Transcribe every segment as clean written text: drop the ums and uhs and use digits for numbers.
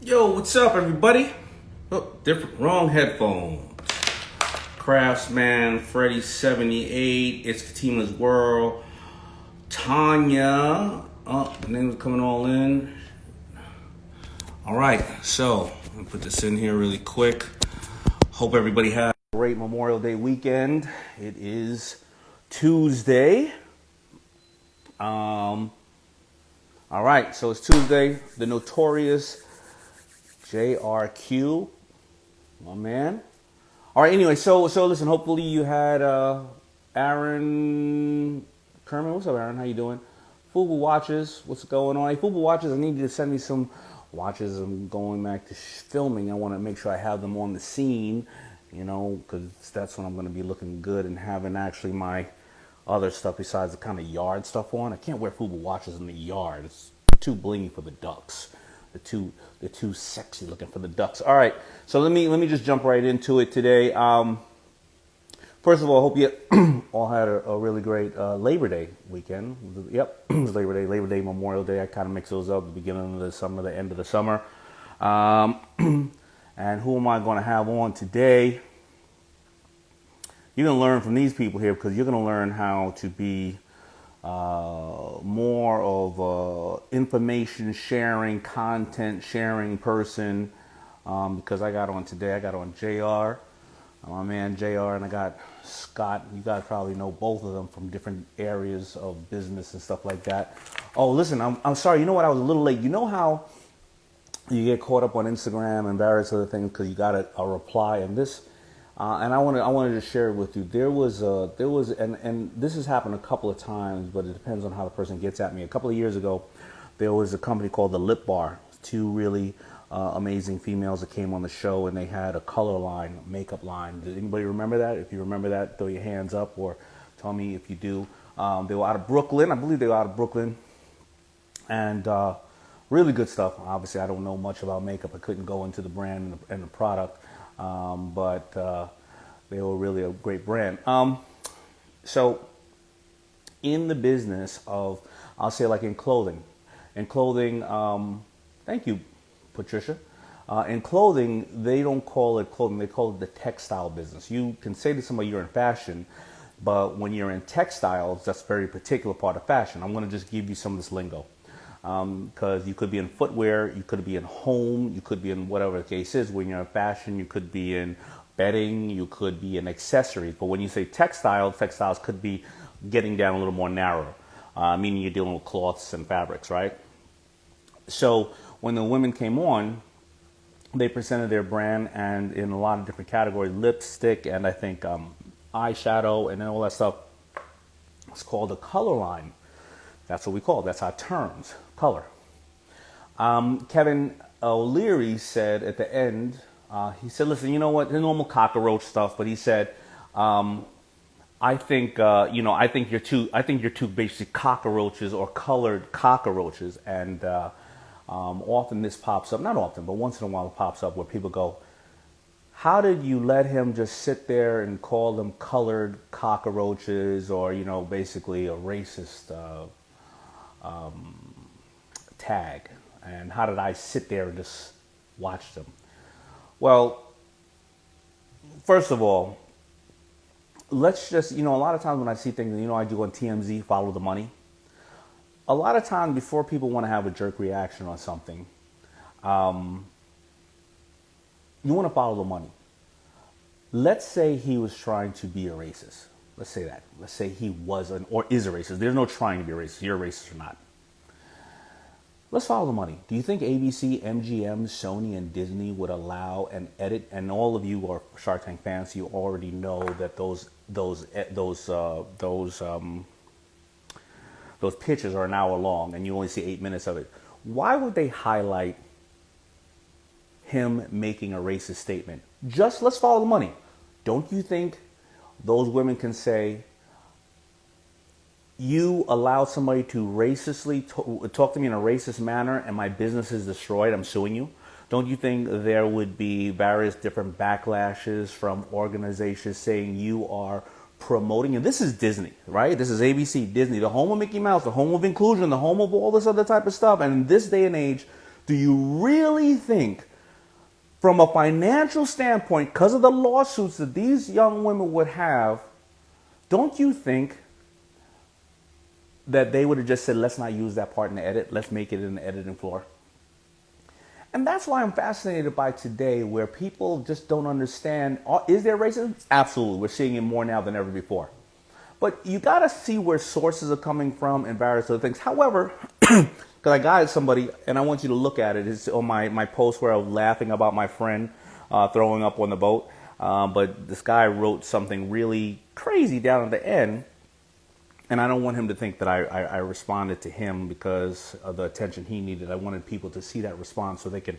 Yo, what's up, everybody? Oh, wrong headphones. Craftsman, Freddy 78, it's Fatima's World, Tanya. Oh, the names are coming all in. All right, so I'm gonna put this in here really quick. Hope everybody had a great Memorial Day weekend. It is Tuesday. All right, so it's Tuesday. The notorious JRQ, my man. All right, anyway, so listen, hopefully you had Aaron Kerman. What's up, Aaron? How you doing? Fubu Watches, what's going on? Hey, Fubu Watches, I need you to send me some watches. I'm going back to filming. I want to make sure I have them on the scene, you know, because that's when I'm going to be looking good and having actually my other stuff besides the kind of yard stuff on. I can't wear Fubu Watches in the yard. It's too blingy for the ducks. They're too sexy looking for the ducks. All right, so let me just jump right into it today. First of all, I hope you all had a really great Labor Day weekend. Yep, it was Labor Day, Memorial Day. I kind of mix those up, the beginning of the summer, the end of the summer. And who am I going to have on today? You're going to learn from these people here because you're going to learn how to be more of a information sharing, content sharing person, because I got on JR, my man JR, and I got Scott. You guys probably know both of them from different areas of business and stuff like that. Oh, listen, I'm sorry. You know what? I was a little late. You know how you get caught up on Instagram and various other things because you got a reply and this. And I wanted to share it with you. There was, and this has happened a couple of times, but it depends on how the person gets at me. A couple of years ago, there was a company called the Lip Bar. Two really amazing females that came on the show, and they had a color line, makeup line. Did anybody remember that? If you remember that, throw your hands up or tell me if you do. They were out of Brooklyn. I believe they were out of Brooklyn, and really good stuff. Obviously, I don't know much about makeup. I couldn't go into the brand and the product. But they were really a great brand. So in the business of, I'll say like in clothing, thank you, Patricia. In clothing, they don't call it clothing, they call it the textile business. You can say to somebody you're in fashion, but when you're in textiles, that's a very particular part of fashion. I'm going to just give you some of this lingo. Because you could be in footwear, you could be in home, you could be in whatever the case is. When you're in fashion, you could be in bedding, you could be in accessories. But when you say textiles could be getting down a little more narrow, meaning you're dealing with cloths and fabrics, right? So when the women came on, they presented their brand and in a lot of different categories, lipstick and I think eyeshadow and all that stuff. It's called a color line. That's what we call it. That's our terms, color. Kevin O'Leary said at the end, he said, listen, you know what, the normal cockroach stuff, but he said, I think you're too basically cockroaches or colored cockroaches. And often this pops up, not often, but once in a while it pops up where people go, how did you let him just sit there and call them colored cockroaches or, you know, basically a racist tag, and how did I sit there and just watch them? Well, first of all, let's just, you know, a lot of times when I see things, you know, I do on TMZ, follow the money. A lot of times before people want to have a jerk reaction on something, you want to follow the money. Let's say he was trying to be a racist. Let's say that. Let's say he was or is a racist. There's no trying to be a racist. You're a racist or not. Let's follow the money. Do you think ABC, MGM, Sony, and Disney would allow an edit? And all of you are Shark Tank fans. You already know that those pitches are an hour long, and you only see 8 minutes of it. Why would they highlight him making a racist statement? Just let's follow the money. Don't you think those women can say, you allowed somebody to racistly talk to me in a racist manner and my business is destroyed, I'm suing you? Don't you think there would be various different backlashes from organizations saying you are promoting, and this is Disney, right? This is ABC, Disney, the home of Mickey Mouse, the home of inclusion, the home of all this other type of stuff. And in this day and age, Do you really think, from a financial standpoint, because of the lawsuits that these young women would have, don't you think that they would have just said, let's not use that part in the edit, let's make it in the editing floor? And that's why I'm fascinated by today, where people just don't understand. Is there racism? Absolutely. We're seeing it more now than ever before. But you got to see where sources are coming from and various other things. However, because I got somebody, and I want you to look at it. It's on my post where I was laughing about my friend throwing up on the boat. But this guy wrote something really crazy down at the end. And I don't want him to think that I responded to him because of the attention he needed. I wanted people to see that response so they can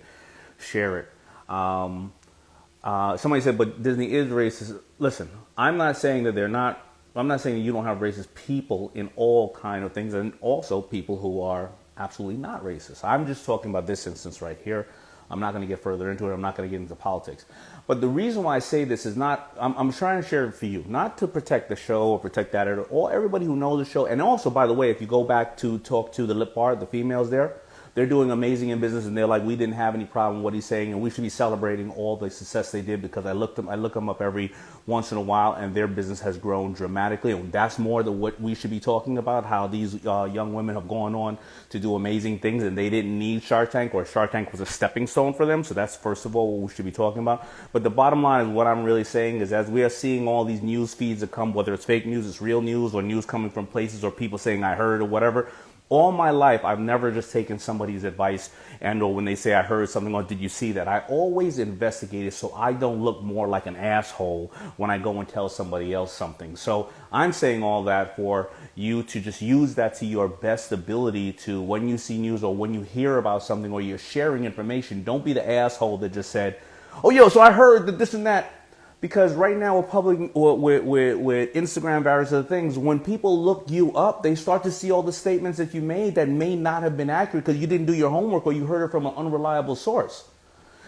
share it. Somebody said, but Disney is racist. Listen, I'm not saying that they're not. I'm not saying that you don't have racist people in all kind of things, and also people who are absolutely not racist. I'm just talking about this instance right here. I'm not going to get further into it. I'm not going to get into politics. But the reason why I say this is not, I'm trying to share it for you, not to protect the show or protect that or everybody who knows the show. And also, by the way, if you go back to talk to the lip bar, the females there, they're doing amazing in business, and they're like, we didn't have any problem with what he's saying, and we should be celebrating all the success they did, because I look them up every once in a while, and their business has grown dramatically. And that's more than what we should be talking about, how these young women have gone on to do amazing things, and they didn't need Shark Tank, or Shark Tank was a stepping stone for them. So that's first of all what we should be talking about. But the bottom line is, what I'm really saying is, as we are seeing all these news feeds that come, whether it's fake news, it's real news, or news coming from places, or people saying I heard or whatever, all my life, I've never just taken somebody's advice or when they say I heard something or did you see that. I always investigate it so I don't look more like an asshole when I go and tell somebody else something. So I'm saying all that for you to just use that to your best ability to, when you see news or when you hear about something or you're sharing information, don't be the asshole that just said, oh, yo, so I heard that this and that. Because right now with Instagram, various other things, when people look you up, they start to see all the statements that you made that may not have been accurate because you didn't do your homework or you heard it from an unreliable source.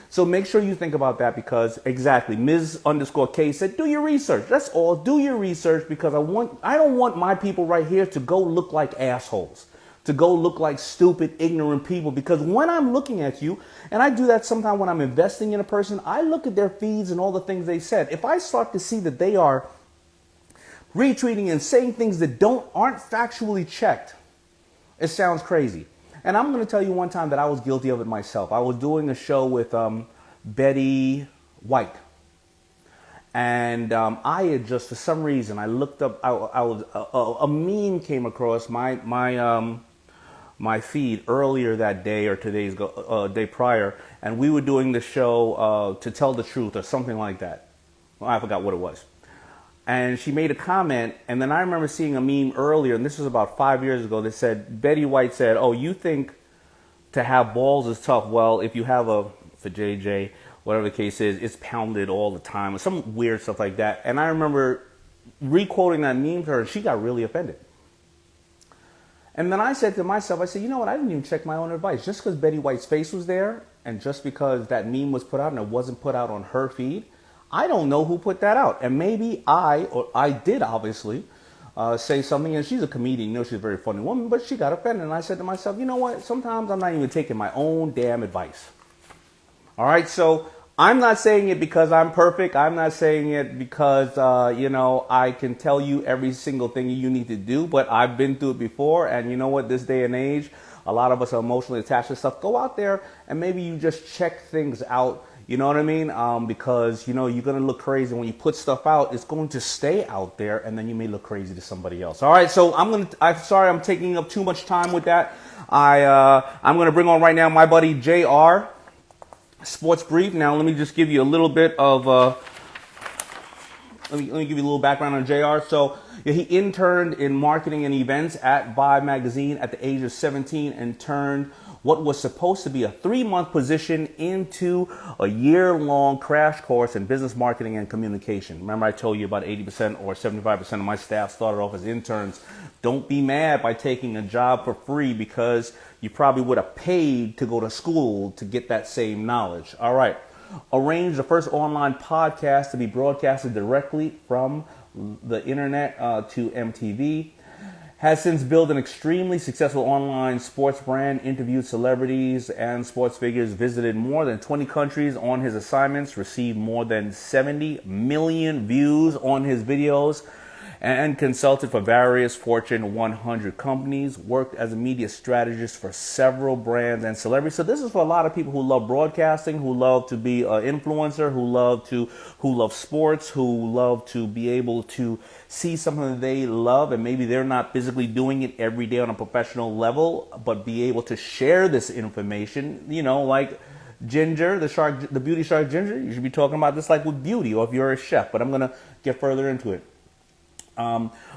So make sure you think about that, because exactly, Ms_K said, do your research. That's all. Do your research, because I don't want my people right here to go look like assholes, to go look like stupid, ignorant people. Because when I'm looking at you, and I do that sometimes when I'm investing in a person, I look at their feeds and all the things they said. If I start to see that they are retweeting and saying things that aren't factually checked, it sounds crazy. And I'm going to tell you one time that I was guilty of it myself. I was doing a show with Betty White. And I had just, for some reason, I looked up, a meme came across my feed earlier that day or day prior, and we were doing the show To Tell the Truth or something like that. Well, I forgot what it was. And she made a comment, and then I remember seeing a meme earlier, and this was about 5 years ago, that said, Betty White said, oh, you think to have balls is tough? Well, if you have for JJ, whatever the case is, it's pounded all the time, or some weird stuff like that. And I remember re-quoting that meme to her, and she got really offended. And then I said to myself, I said, you know what, I didn't even check my own advice. Just because Betty White's face was there, and just because that meme was put out and it wasn't put out on her feed, I don't know who put that out. And maybe I did obviously say something, and she's a comedian, you know, she's a very funny woman, but she got offended. And I said to myself, you know what, sometimes I'm not even taking my own damn advice. All right, so I'm not saying it because I'm perfect. I'm not saying it because, I can tell you every single thing you need to do, but I've been through it before. And you know what, this day and age, a lot of us are emotionally attached to stuff. Go out there and maybe you just check things out. You know what I mean? Because, you're going to look crazy when you put stuff out. It's going to stay out there, and then you may look crazy to somebody else. All right, so I'm sorry I'm taking up too much time with that. I'm going to bring on right now my buddy JR. Sports Brief. Now, let me just give you a little bit of, let me give you a little background on JR. So, he interned in marketing and events at Vibe magazine at the age of 17 and turned what was supposed to be a 3-month position into a year-long crash course in business marketing and communication. Remember, I told you about 80% or 75% of my staff started off as interns. Don't be mad by taking a job for free, because you probably would have paid to go to school to get that same knowledge. All right. Arranged the first online podcast to be broadcasted directly from the internet to MTV. Has since built an extremely successful online sports brand, interviewed celebrities and sports figures, visited more than 20 countries on his assignments, received more than 70 million views on his videos, and consulted for various Fortune 100 companies, worked as a media strategist for several brands and celebrities. So this is for a lot of people who love broadcasting, who love to be an influencer, who love sports, who love to be able to see something that they love, and maybe they're not physically doing it every day on a professional level, but be able to share this information, you know, like Ginger, the beauty shark Ginger. You should be talking about this like with beauty, or if you're a chef, but I'm going to get further into it.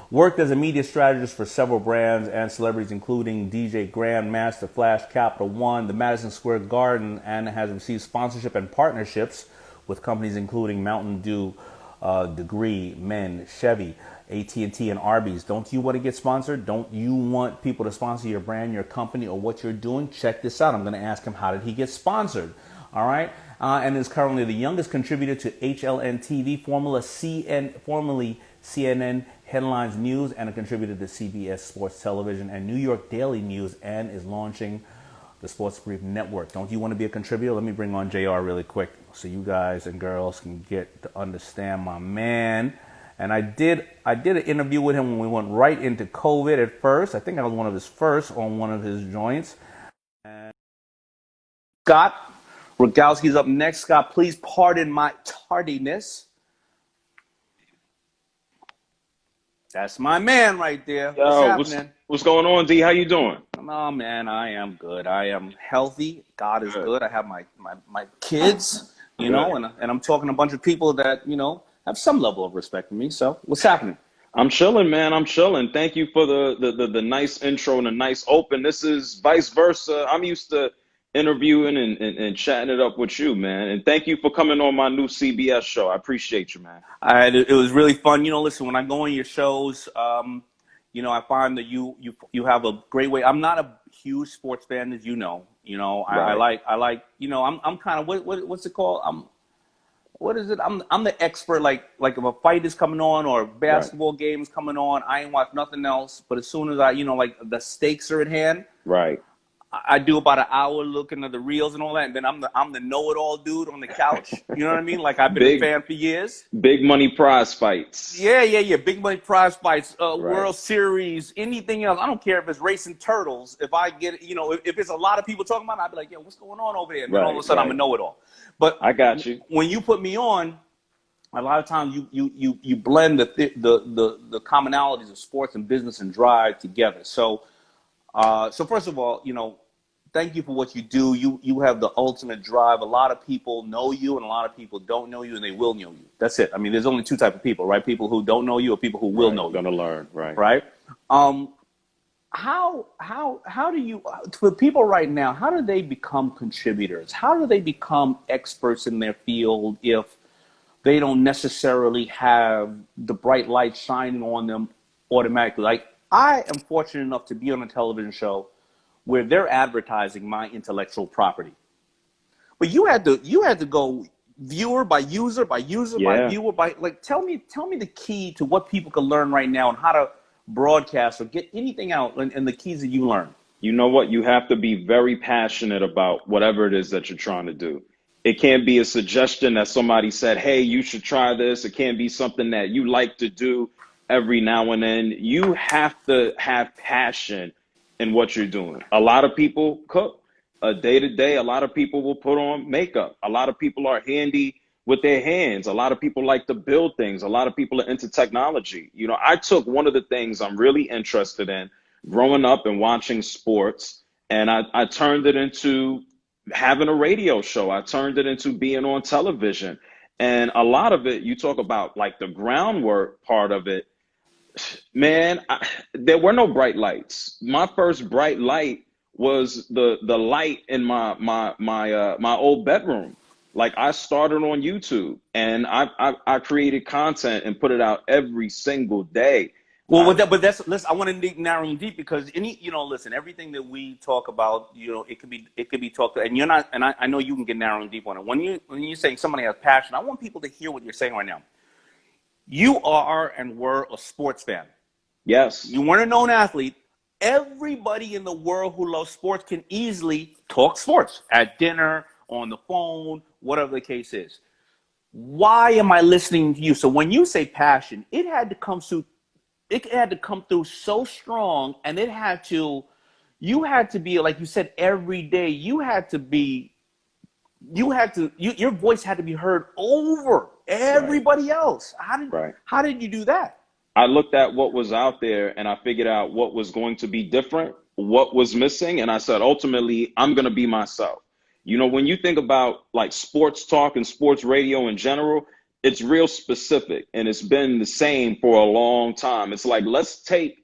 Worked as a media strategist for several brands and celebrities, including DJ Grandmaster, Flash, Capital One, the Madison Square Garden, and has received sponsorship and partnerships with companies including Mountain Dew, Degree, Men, Chevy, AT&T, and Arby's. Don't you want to get sponsored? Don't you want people to sponsor your brand, your company, or what you're doing? Check this out. I'm going to ask him, how did he get sponsored? All right. And is currently the youngest contributor to HLN TV, formerly CNN Headlines News, and a contributor to CBS Sports Television and New York Daily News, and is launching the Sports Brief Network. Don't you want to be a contributor? Let me bring on JR really quick so you guys and girls can get to understand my man. And I did an interview with him when we went right into COVID at first. I think I was one of his first on one of his joints. And Scott Rogowski's up next. Scott, please pardon my tardiness. That's my man right there. Yo, what's going on, D? How you doing? Oh man, I am good. I am healthy. God is good. I have my kids, you know, and I'm talking to a bunch of people that, you know, have some level of respect for me. So what's happening? I'm chilling, man. I'm chilling. Thank you for the nice intro and a nice open. This is vice versa. I'm used to interviewing and chatting it up with you, man. And thank you for coming on my new CBS show. I appreciate you, man. It was really fun. You know, listen, when I go on your shows, you know, I find that you have a great way. I'm not a huge sports fan, as you know. You know, Right. I like, you know, I'm kind of what's it called? What is it? I'm the expert. Like if a fight is coming on or a basketball game is coming on, I ain't watch nothing else. But as soon as I, you know, like the stakes are at hand, Right. I do about an hour looking at the reels and all that, and then I'm the know-it-all dude on the couch. You know what I mean? Like I've been a fan for years. Big money prize fights. Yeah. Big money prize fights, Right. World Series, anything else. I don't care if it's racing turtles. If I get, you know, if it's a lot of people talking about it, I'd be like, yo, what's going on over there? And then all of a sudden I'm a know-it-all. But I got you. when you put me on, a lot of times you blend the commonalities of sports and business and drive together. So first of all, you know, thank you for what you do. You have the ultimate drive. A lot of people know you, and a lot of people don't know you, and they will know you. That's it. I mean, there's only two types of people, right? People who don't know you, or people who will know you. Gonna learn, right? Right. How do you, for people right now, how do they become contributors? How do they become experts in their field if they don't necessarily have the bright light shining on them automatically? Like, I am fortunate enough to be on a television show where they're advertising my intellectual property. But you had to go viewer by user by user by viewer by, like, tell me the key to what people can learn right now and how to broadcast or get anything out, and the keys that you learn. You know what? You have to be very passionate about whatever it is that you're trying to do. It can't be a suggestion that somebody said, hey, you should try this. It can't be something that you like to do every now and then. You have to have passion in what you're doing. A lot of people cook day to day. A lot of people will put on makeup. A lot of people are handy with their hands. A lot of people like to build things. A lot of people are into technology. You know, I took one of the things I'm really interested in growing up and watching sports, and I turned it into having a radio show. I turned it into being on television. And a lot of it, you talk about like the groundwork part of it, man, there were no bright lights. My first bright light was the light in my old bedroom. Like, I started on YouTube, and I created content and put it out every single day. Well, listen, I want to narrow them deep, because listen, everything that we talk about, it could be talked about, and you're not, and I know you can get narrow and deep on it. When you're saying somebody has passion, I want people to hear what you're saying right now. You are and were a sports fan. Yes. You weren't a known athlete. Everybody in the world who loves sports can easily talk sports at dinner, on the phone, whatever the case is. Why am I listening to you? So when you say passion, it had to come through. It had to come through so strong, and it had to. You had to be, like you said, every day. You had to be. You had to. Your voice had to be heard over Right. everybody else. Right. How did you do that? I looked at what was out there and I figured out what was going to be different, what was missing. And I said, ultimately, I'm going to be myself. You know, when you think about like sports talk and sports radio in general, it's real specific and it's been the same for a long time. It's like, let's take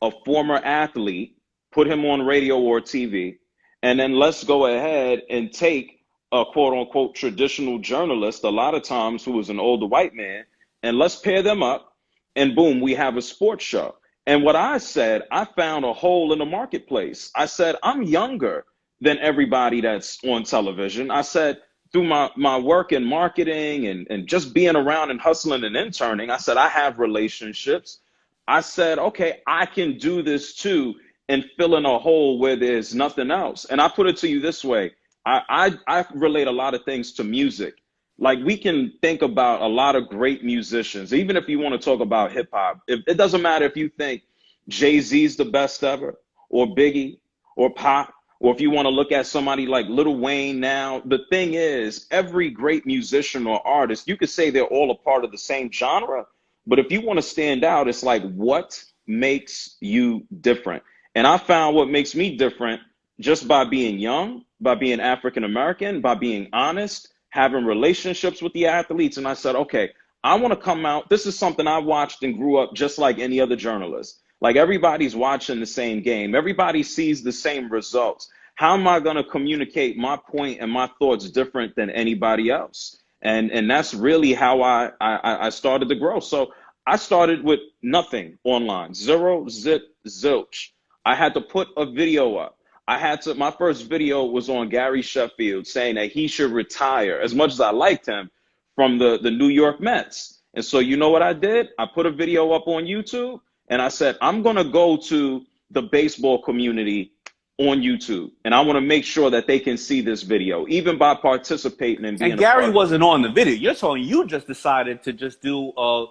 a former athlete, put him on radio or TV, and then let's go ahead and take a quote unquote traditional journalist, a lot of times who is an older white man, and let's pair them up and boom, we have a sports show. And what I said, I found a hole in the marketplace. I said, I'm younger than everybody that's on television. I said, through my work in marketing and just being around and hustling and interning, I said, I have relationships. I said, okay, I can do this too and fill in a hole where there's nothing else. And I put it to you this way. I relate a lot of things to music. Like we can think about a lot of great musicians, even if you want to talk about hip hop. It doesn't matter if you think Jay-Z's the best ever, or Biggie, or Pop, or if you want to look at somebody like Lil Wayne now. The thing is, every great musician or artist, you could say they're all a part of the same genre, but if you want to stand out, it's like, what makes you different? And I found what makes me different just by being young, by being African American, by being honest, having relationships with the athletes. And I said, okay, I want to come out. This is something I watched and grew up just like any other journalist. Like everybody's watching the same game. Everybody sees the same results. How am I going to communicate my point and my thoughts different than anybody else? And that's really how I started to grow. So I started with nothing online, zero, zip, zilch. I had to put a video up. My first video was on Gary Sheffield saying that he should retire, as much as I liked him, from the New York Mets. And so you know what I did? I put a video up on YouTube and I said, I'm going to go to the baseball community on YouTube and I want to make sure that they can see this video, even by participating and being And a part Gary of it. wasn't on the video. You're telling you just decided to just do a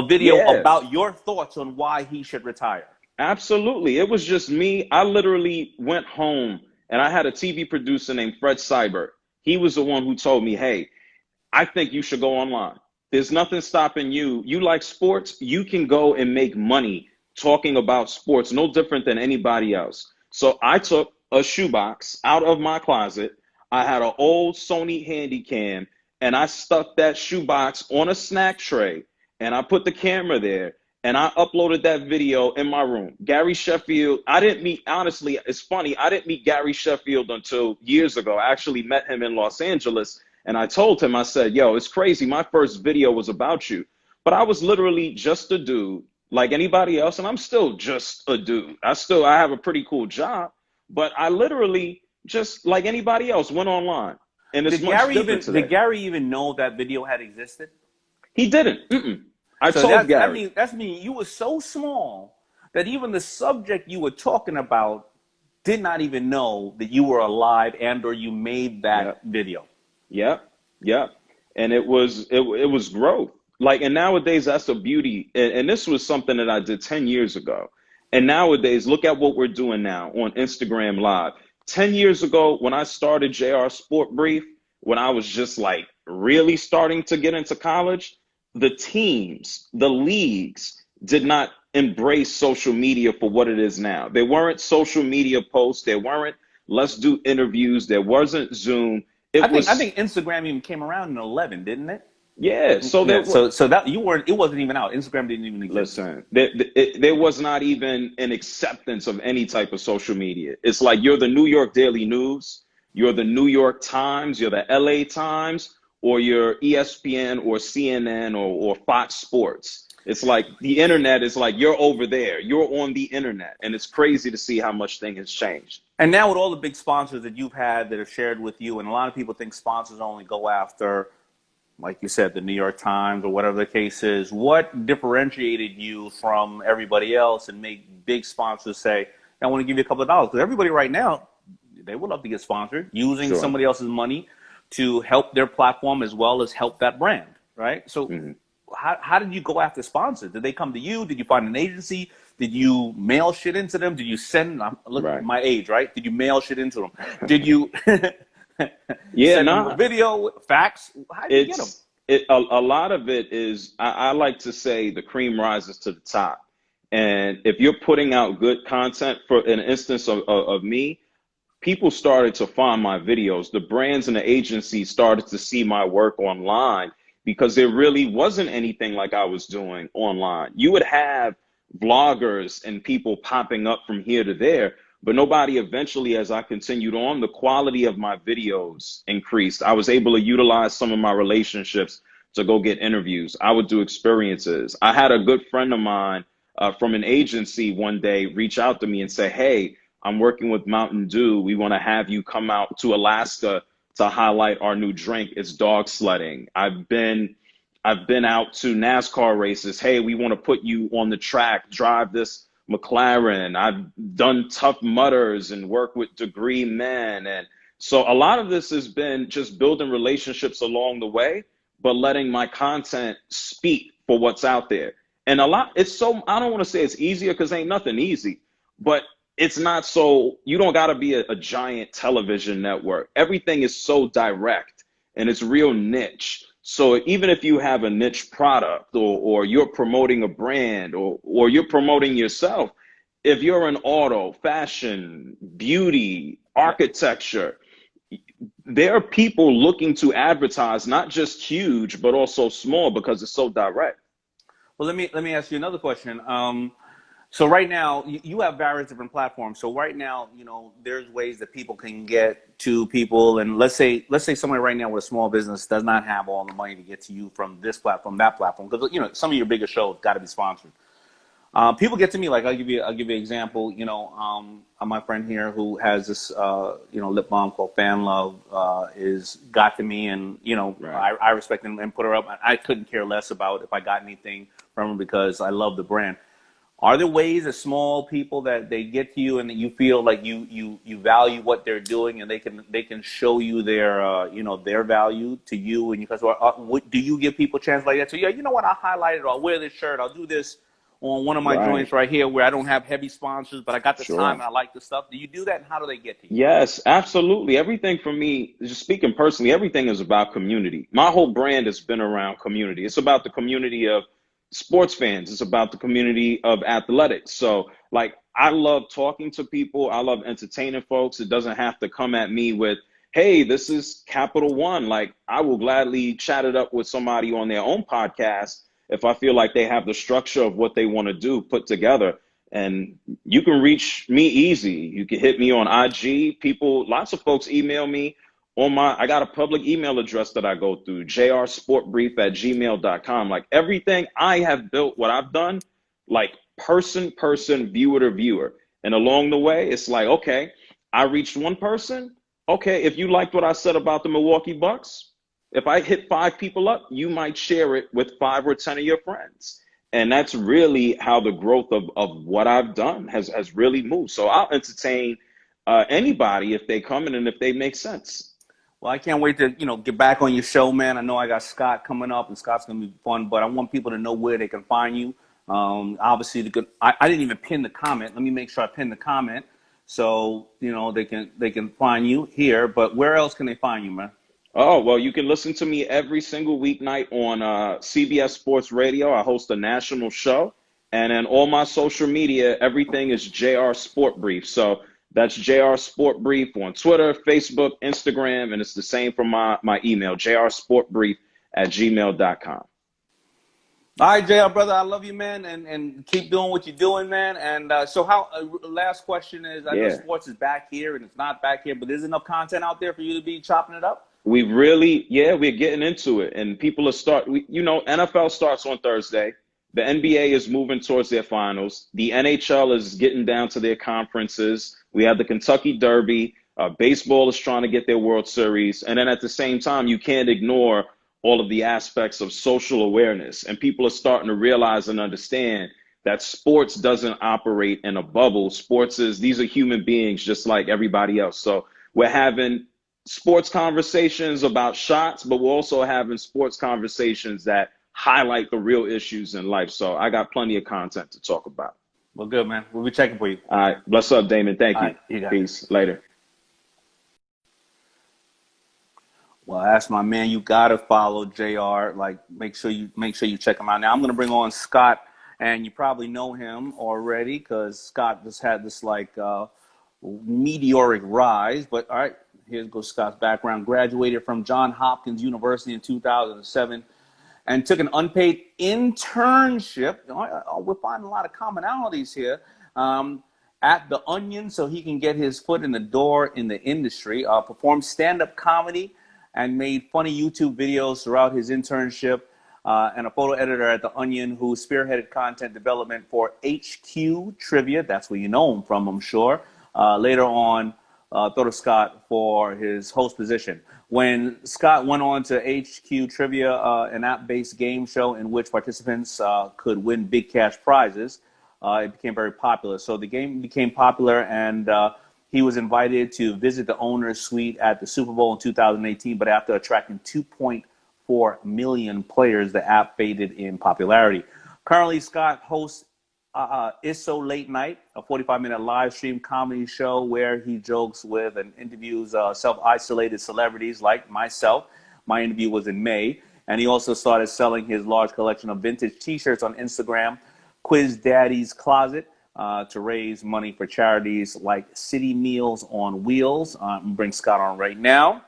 video Yeah. about your thoughts on why he should retire. Absolutely. It was just me. I literally went home and I had a TV producer named Fred Seibert. He was the one who told me, hey, I think you should go online. There's nothing stopping you. You like sports, you can go and make money talking about sports, no different than anybody else. So I took a shoebox out of my closet. I had an old Sony Handycam and I stuck that shoebox on a snack tray and I put the camera there. And I uploaded that video in my room. Gary Sheffield, honestly, it's funny, I didn't meet Gary Sheffield until years ago. I actually met him in Los Angeles. And I told him, I said, yo, it's crazy. My first video was about you. But I was literally just a dude like anybody else. And I'm still just a dude. I have a pretty cool job. But I literally, just like anybody else, went online. And it's much different today. Did Gary even know that video had existed? He didn't. I So told Gary. that's mean you were so small that even the subject you were talking about did not even know that you were alive and or you made that video. Yep. And it was growth. Like, and nowadays that's a beauty. And this was something that I did 10 years ago. And nowadays, look at what we're doing now on Instagram Live. 10 years ago, when I started JR Sport Brief, when I was just like really starting to get into college, the teams, the leagues did not embrace social media for what it is now. There weren't social media posts. There weren't let's do interviews. There wasn't Zoom. I think Instagram even came around in 2011, didn't it? Yeah. So that it wasn't even out. Instagram didn't even exist. Listen, there was not even an acceptance of any type of social media. It's like you're the New York Daily News, you're the New York Times, you're the LA Times, or your ESPN or CNN or Fox Sports. It's like the internet is like you're over there. You're on the internet. And it's crazy to see how much thing has changed. And now with all the big sponsors that you've had that have shared with you, and a lot of people think sponsors only go after like you said, the New York Times or whatever the case is, what differentiated you from everybody else and make big sponsors say, I want to give you a couple of dollars? Because everybody right now, they would love to get sponsored using Sure. somebody else's money to help their platform as well as help that brand, right? So Hmm. how did you go after sponsors? Did they come to you? Did you find an agency? Did you mail shit into them? Did you send, look Right. my age, right? Did you mail shit into them? Did you Yeah, send them a nah. video, fax? How did you get them? A lot of it is, I like to say the cream rises to the top. And if you're putting out good content, for an instance of me, people started to find my videos. The brands and the agencies started to see my work online because there really wasn't anything like I was doing online. You would have vloggers and people popping up from here to there, but nobody eventually, as I continued on, the quality of my videos increased. I was able to utilize some of my relationships to go get interviews. I would do experiences. I had a good friend of mine from an agency one day reach out to me and say, hey, I'm working with Mountain Dew. We want to have you come out to Alaska to highlight our new drink. It's dog sledding. I've been out to NASCAR races. Hey, we want to put you on the track, drive this McLaren. I've done Tough Mudders and work with Degree Men. And so a lot of this has been just building relationships along the way, but letting my content speak for what's out there. And it's so, I don't want to say it's easier because ain't nothing easy, but it's not so, you don't got to be a giant television network. Everything is so direct and it's real niche. So even if you have a niche product or you're promoting a brand or you're promoting yourself, if you're in auto, fashion, beauty, architecture, there are people looking to advertise, not just huge, but also small because it's so direct. Well, let me ask you another question. So right now, you have various different platforms. So right now, there's ways that people can get to people. And let's say somebody right now with a small business does not have all the money to get to you from this platform, that platform, because some of your bigger shows got to be sponsored. People get to me, like I'll give you an example. My friend here who has this lip balm called Fan Love is got to me, and Right. I respect him and put her up. I couldn't care less about if I got anything from her because I love the brand. Are there ways as small people that they get to you and that you feel like you value what they're doing and they can show you their value to you, and because do you give people a chance like that? So yeah, you know what? I'll highlight it, or I'll wear this shirt, I'll do this on one of my Right. joints right here where I don't have heavy sponsors, but I got the time Sure. and I like the stuff. Do you do that, and how do they get to you? Yes, absolutely. Everything for me, just speaking personally, everything is about community. My whole brand has been around community. It's about the community of sports fans. It's about the community of athletics. So, like, I love talking to people. I love entertaining folks. It doesn't have to come at me with, hey, this is Capital One. Like, I will gladly chat it up with somebody on their own podcast if I feel like they have the structure of what they want to do put together. And you can reach me easy. You can hit me on IG. Lots of folks email me I got a public email address that I go through, jrsportbrief@gmail.com. Like everything I have built, what I've done, like person, viewer to viewer. And along the way, it's like, okay, I reached one person. Okay, if you liked what I said about the Milwaukee Bucks, if I hit 5 people up, you might share it with 5 or 10 of your friends. And that's really how the growth of what I've done has really moved. So I'll entertain anybody if they come in and if they make sense. Well, I can't wait to get back on your show, man. I know I got Scott coming up, and Scott's gonna be fun. But I want people to know where they can find you. Obviously, I didn't even pin the comment. Let me make sure I pin the comment so they can find you here. But where else can they find you, man? Oh, well, you can listen to me every single weeknight on CBS Sports Radio. I host a national show. And then all my social media, everything is JR Sport Brief. So that's JR Sport Brief on Twitter, Facebook, Instagram. And it's the same for my email, jrsportbrief@gmail.com. All right, JR, brother, I love you, man, and keep doing what you're doing, man. And so how, last question is, I know Yeah. sports is back here and it's not back here, but there's enough content out there for you to be chopping it up? We're getting into it, and people NFL starts on Thursday. The NBA is moving towards their finals. The NHL is getting down to their conferences. We have the Kentucky Derby. Baseball is trying to get their World Series. And then at the same time, you can't ignore all of the aspects of social awareness. And people are starting to realize and understand that sports doesn't operate in a bubble. These are human beings just like everybody else. So we're having sports conversations about shots, but we're also having sports conversations that highlight the real issues in life. So I got plenty of content to talk about. Well, good, man. We'll be checking for you. All right. Bless up, Daymond. Thank you. All right, you got it. Peace. Later. Well, that's my man. You gotta follow JR. Like, make sure you check him out. Now I'm gonna bring on Scott, and you probably know him already because Scott just had this meteoric rise. But all right, here goes Scott's background. Graduated from Johns Hopkins University in 2007 and took an unpaid internship. We're finding a lot of commonalities here. At The Onion, so he can get his foot in the door in the industry. Performed stand-up comedy and made funny YouTube videos throughout his internship, and a photo editor at The Onion who spearheaded content development for HQ Trivia. That's where you know him from, I'm sure. Later on, thought of Scott for his host position. When Scott went on to HQ Trivia, an app-based game show in which participants could win big cash prizes, it became very popular. So the game became popular, and he was invited to visit the owner's suite at the Super Bowl in 2018, but after attracting 2.4 million players, the app faded in popularity. Currently, Scott hosts Is So Late Night, a 45-minute live stream comedy show where he jokes with and interviews self-isolated celebrities like myself. My interview was in May, and he also started selling his large collection of vintage T-shirts on Instagram, Quiz Daddy's Closet, to raise money for charities like City Meals on Wheels. I'm going to bring Scott on right now.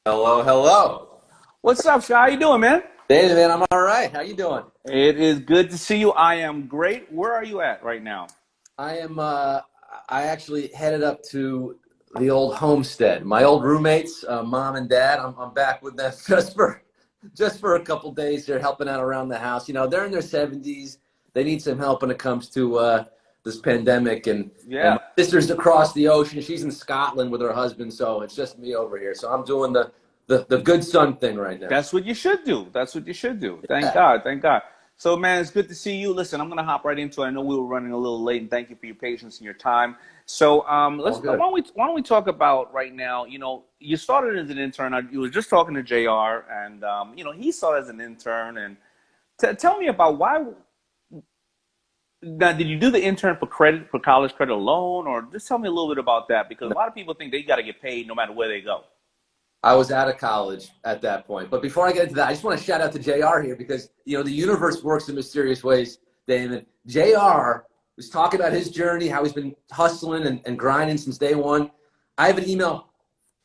Hello, hello. What's up, Shy? How you doing, man? David, man, I'm all right. How you doing? It is good to see you. I am great. Where are you at right now? I actually headed up to the old homestead. My old roommates, mom and dad, I'm back with them just for a couple days. They're helping out around the house. You know, they're in their 70s. They need some help when it comes to this pandemic. And my sister's across the ocean. She's in Scotland with her husband, so it's just me over here. So I'm doing the good son thing right now. That's what you should do. That's what you should do. Thank God. Thank God. So, man, it's good to see you. Listen, I'm going to hop right into it. I know we were running a little late, and thank you for your patience and your time. So, why don't we talk about right now, you know, you started as an intern. You were just talking to JR, and, you know, he started as an intern. And tell me about why. Now, did you do the intern for college credit alone, or just tell me a little bit about that? Because a lot of people think they got to get paid no matter where they go. I was out of college at that point. But before I get into that, I just want to shout out to JR here because, you know, the universe works in mysterious ways, David. JR was talking about his journey, how he's been hustling and grinding since day one. I have an email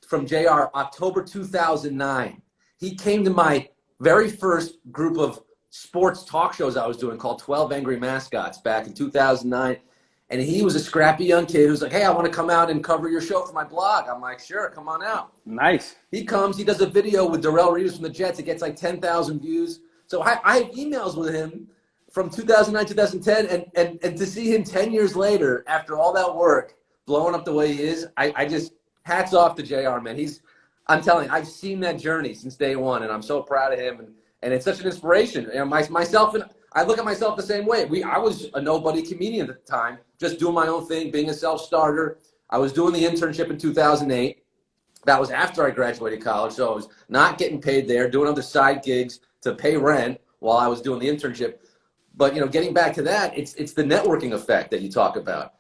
from JR, October 2009. He came to my very first group of sports talk shows I was doing called 12 Angry Mascots back in 2009. And he was a scrappy young kid who's like, hey, I want to come out and cover your show for my blog. I'm like, sure, come on out. Nice. He comes, he does a video with Darrell Reeves from the Jets. It gets like 10,000 views. So I have emails with him from 2009, 2010. And to see him 10 years later, after all that work, blowing up the way he is, I just, hats off to JR, man. I'm telling you, I've seen that journey since day one, and I'm so proud of him. And it's such an inspiration. You know, myself and I look at myself the same way. I was a nobody comedian at the time, just doing my own thing, being a self-starter. I was doing the internship in 2008. That was after I graduated college, so I was not getting paid there, doing other side gigs to pay rent while I was doing the internship. But, you know, getting back to that, it's the networking effect that you talk about.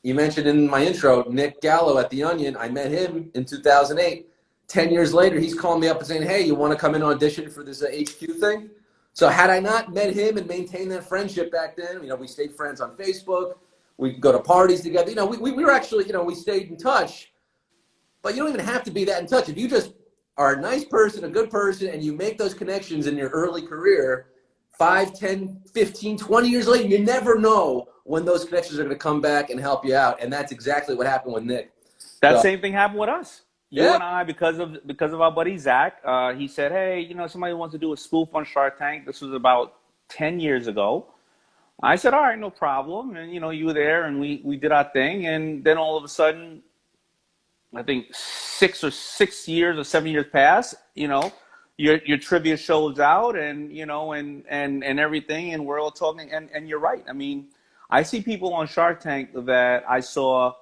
You mentioned in my intro, Nick Gallo at The Onion. I met him in 2008. 10 years later, he's calling me up and saying, hey, you want to come in and audition for this HQ thing? So had I not met him and maintained that friendship back then, you know, we stayed friends on Facebook. We could go to parties together. You know, we were actually, you know, we stayed in touch. But you don't even have to be that in touch. If you just are a nice person, a good person, and you make those connections in your early career, 5, 10, 15, 20 years later, you never know when those connections are going to come back and help you out. And that's exactly what happened with Nick. That same thing happened with us. You and I, because of our buddy Zach, he said, "Hey, somebody wants to do a spoof on Shark Tank." This was about 10 years ago. I said, "All right, no problem." And you were there, and we did our thing. And then all of a sudden, I think 6 years or 7 years pass. Your trivia shows out, and and everything, and we're all talking. And you're right. I mean, I see people on Shark Tank that I saw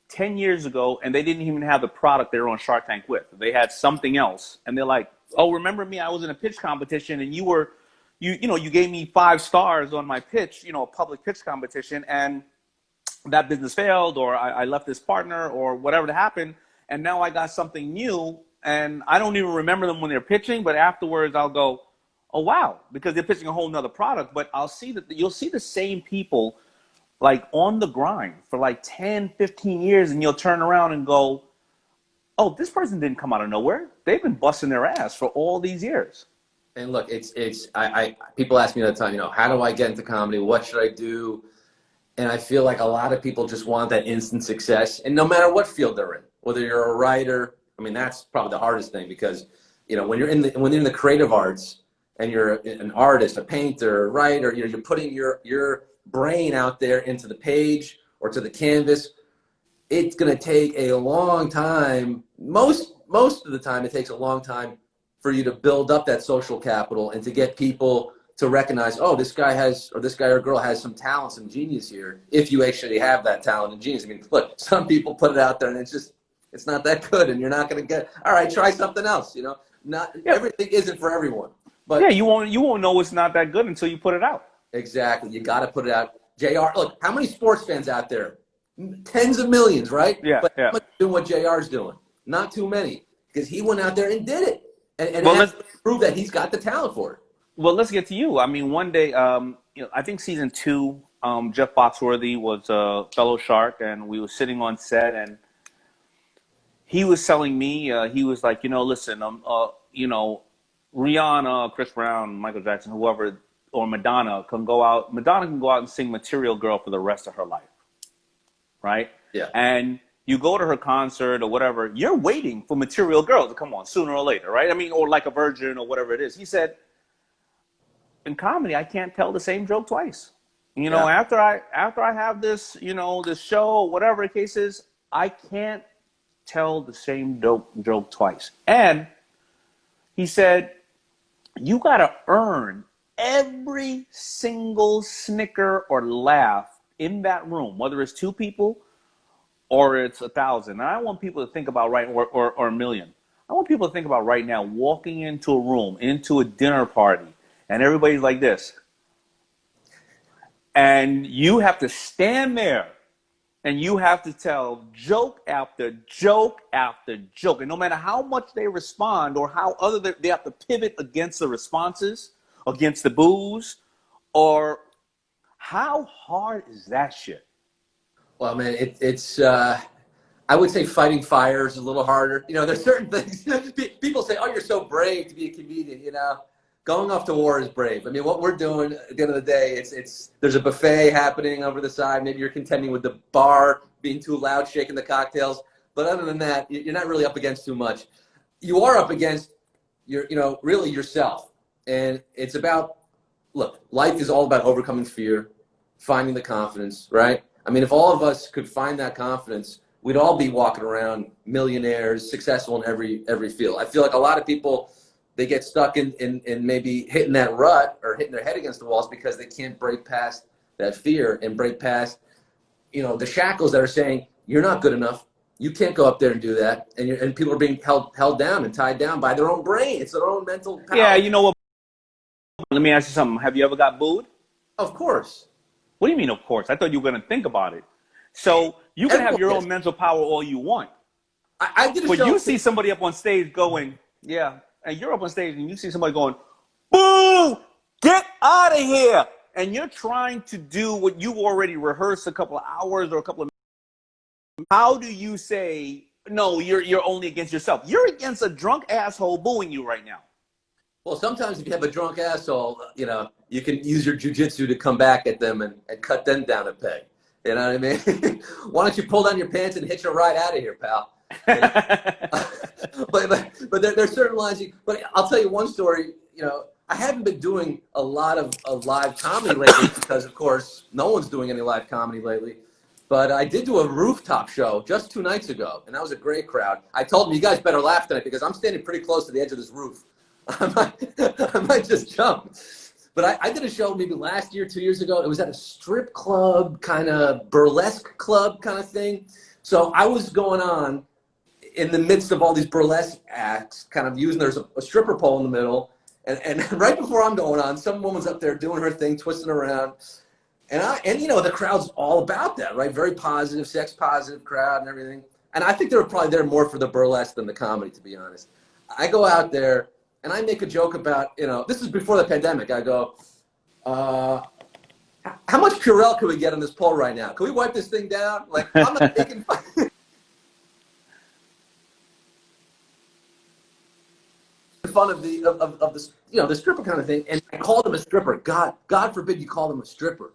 10 years ago, and they didn't even have the product they were on Shark Tank with. They had something else, and they're like, "Oh, remember me? I was in a pitch competition, and you gave me 5 stars on my pitch, a public pitch competition, and that business failed, or I left this partner, or whatever happened, and now I got something new, and I don't even remember them when they're pitching, but afterwards I'll go, oh wow, because they're pitching a whole nother product, but you'll see the same people like on the grind for like 10, 15 years, and you'll turn around and go, oh, this person didn't come out of nowhere. They've been busting their ass for all these years. And look, people ask me all the time, how do I get into comedy? What should I do? And I feel like a lot of people just want that instant success. And no matter what field they're in, whether you're a writer, I mean, that's probably the hardest thing, because, when you're in the creative arts and you're an artist, a painter, a writer, you're putting your brain out there into the page or to the canvas. It's going to take a long time. Most of the time, it takes a long time for you to build up that social capital and to get people to recognize, oh, this guy or girl has some talent, some genius here, if you actually have that talent and genius. I mean, look, some people put it out there and it's not that good, and you're not going to get, all right, try something else, Everything isn't for everyone. But yeah, you won't know it's not that good until you put it out. Exactly. You got to put it out. JR, look, how many sports fans out there? Tens of millions, right? Yeah. But how much doing what JR's doing? Not too many, because he went out there and did it. And let's prove that he's got the talent for it. Well, let's get to you. I mean, one day, I think season 2, Jeff Foxworthy was a fellow shark, and we were sitting on set, and he was telling me, he was like, listen, Rihanna, Chris Brown, Michael Jackson, whoever, or Madonna can go out and sing Material Girl for the rest of her life, right? Yeah. And you go to her concert or whatever, you're waiting for Material Girl to come on sooner or later, right? I mean, or Like a Virgin or whatever it is. He said, in comedy, I can't tell the same joke twice. After I have this, this show, whatever the case is, I can't tell the same joke twice. And he said, you got to earn every single snicker or laugh in that room, whether it's 2 people or it's 1,000. And I want people to think about or 1 million. I want people to think about right now, walking into a room, into a dinner party, and everybody's like this. And you have to stand there and you have to tell joke after joke after joke. And no matter how much they respond or how they have to pivot against the responses, against the boos, or how hard is that shit? Well, man, it's I would say fighting fire is a little harder. There's certain things. People say, oh, you're so brave to be a comedian, Going off to war is brave. I mean, what we're doing at the end of the day, there's a buffet happening over the side. Maybe you're contending with the bar being too loud, shaking the cocktails. But other than that, you're not really up against too much. You are up against really yourself. And it's about, look, life is all about overcoming fear, finding the confidence, right? I mean, if all of us could find that confidence, we'd all be walking around millionaires, successful in every field. I feel like a lot of people, they get stuck in maybe hitting that rut or hitting their head against the walls because they can't break past that fear and break past, the shackles that are saying, you're not good enough. You can't go up there and do that. And people are being held down and tied down by their own brain. It's their own mental power. Yeah, you know what? Let me ask you something. Have you ever got booed? Of course. What do you mean, of course? I thought you were going to think about it. So you can have your own mental power all you want. I did a show. But you see somebody up on stage going, yeah, and you're up on stage and you see somebody going, boo, get out of here. And you're trying to do what you already rehearsed a couple of hours or a couple of minutes. How do you say, no, you're only against yourself? You're against a drunk asshole booing you right now. Well, sometimes if you have a drunk asshole, you can use your jujitsu to come back at them and cut them down a peg. You know what I mean? Why don't you pull down your pants and hitch a ride out of here, pal? but there's certain lines. But I'll tell you one story. You know, I haven't been doing a lot of live comedy lately because, of course, no one's doing any live comedy lately. But I did do a rooftop show just 2 nights ago, and that was a great crowd. I told them, you guys better laugh tonight because I'm standing pretty close to the edge of this roof. I might just jump. But I did a show maybe last year, 2 years ago. It was at a strip club, kind of burlesque club kind of thing. So I was going on in the midst of all these burlesque acts, kind of using, there's a stripper pole in the middle. And right before I'm going on, some woman's up there doing her thing, twisting around. And you know, the crowd's all about that, right? Very positive, sex positive crowd and everything. And I think they were probably there more for the burlesque than the comedy, to be honest. I go out there and I make a joke about, you know, this is before the pandemic. I go, how much Purell can we get on this pole right now? Can we wipe this thing down? Like, I'm not making fun. Fun of the you know, the stripper kind of thing, and I called him a stripper. God forbid you call them a stripper.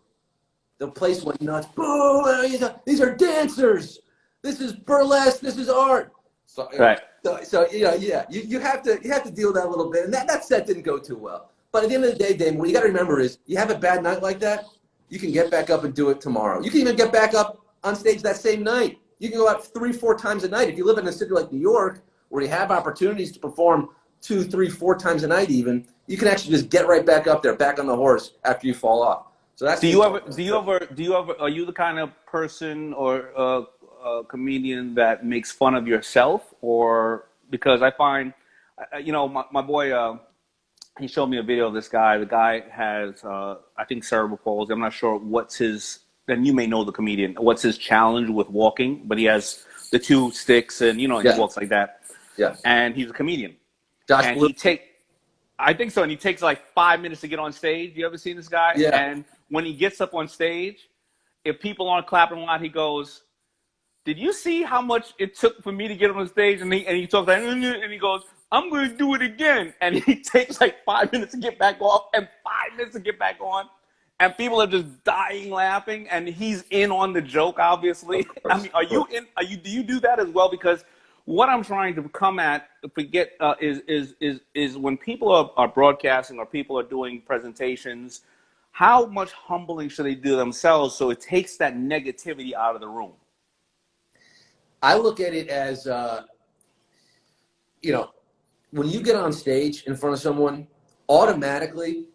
The place went nuts. Boo! These are dancers. This is burlesque. This is art. So, Right. So you know, yeah, you have to deal with that a little bit, and that set didn't go too well. But at the end of the day, Dame, what you got to remember is, you have a bad night like that, you can get back up and do it tomorrow. You can even get back up on stage that same night. You can go out 3-4 times a night. If you live in a city like New York, where you have opportunities to perform 2, 3, 4 times a night, even, you can actually just get right back up there, back on the horse after you fall off. So that's. Do you ever? Are you the kind of person or comedian that makes fun of yourself, or because I find, you know, my boy, he showed me a video of this guy. The guy has, I think, cerebral palsy. I'm not sure what's his. And you may know the comedian. What's his challenge with walking? But he has the 2 sticks, and you know, he walks like that. Yeah. And he's a comedian. Josh and Blue. I think so. And he takes like 5 minutes to get on stage. You ever seen this guy? Yeah. And when he gets up on stage, if people aren't clapping a lot, he goes, "Did you see how much it took for me to get on stage?" And he talks like, and he goes, "I'm going to do it again." And he takes like 5 minutes to get back off and 5 minutes to get back on. And people are just dying laughing. And he's in on the joke, obviously. I mean, do you do that as well? Because what I'm trying to come at, is when people are broadcasting or people are doing presentations, how much humbling should they do themselves so it takes that negativity out of the room? I look at it as, you know, when you get on stage in front of someone, automatically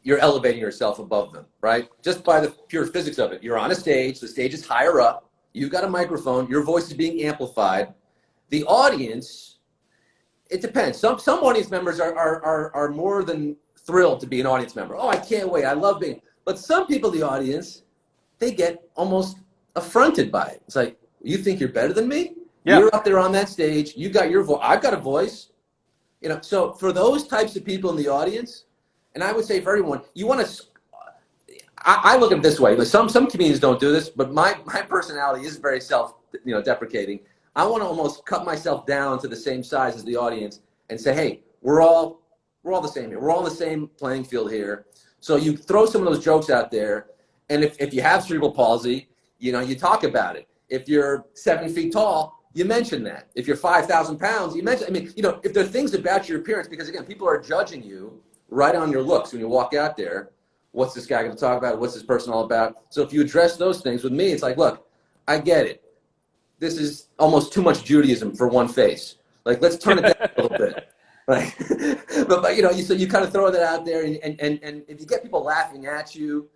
you're elevating yourself above them, right? Just by the pure physics of it. You're on a stage, the stage is higher up, you've got a microphone, your voice is being amplified. The audience, it depends. Some audience members are more than thrilled to be an audience member. Oh, I can't wait. I love being. But some people in the audience, they get almost affronted by it. It's like, you think you're better than me? Yeah. You're up there on that stage. You got your voice. I've got a voice. You know, so for those types of people in the audience, and I would say for everyone, you want to. I look at it this way. Some comedians don't do this, but my personality is very deprecating. I want to almost cut myself down to the same size as the audience and say, hey, we're all the same here. We're all on the same playing field here. So you throw some of those jokes out there, and if you have cerebral palsy, you know, you talk about it. If you're 7 feet tall, you mention that. If you're 5,000 pounds, you mention. I mean, you know, if there are things about your appearance, because again, people are judging you right on your looks when you walk out there. What's this guy going to talk about? What's this person all about? So if you address those things with me, it's like, look, I get it. This is almost too much Judaism for one face. Like, let's turn it down a little bit. Right? but you know, so you kind of throw that out there, and if you get people laughing at you,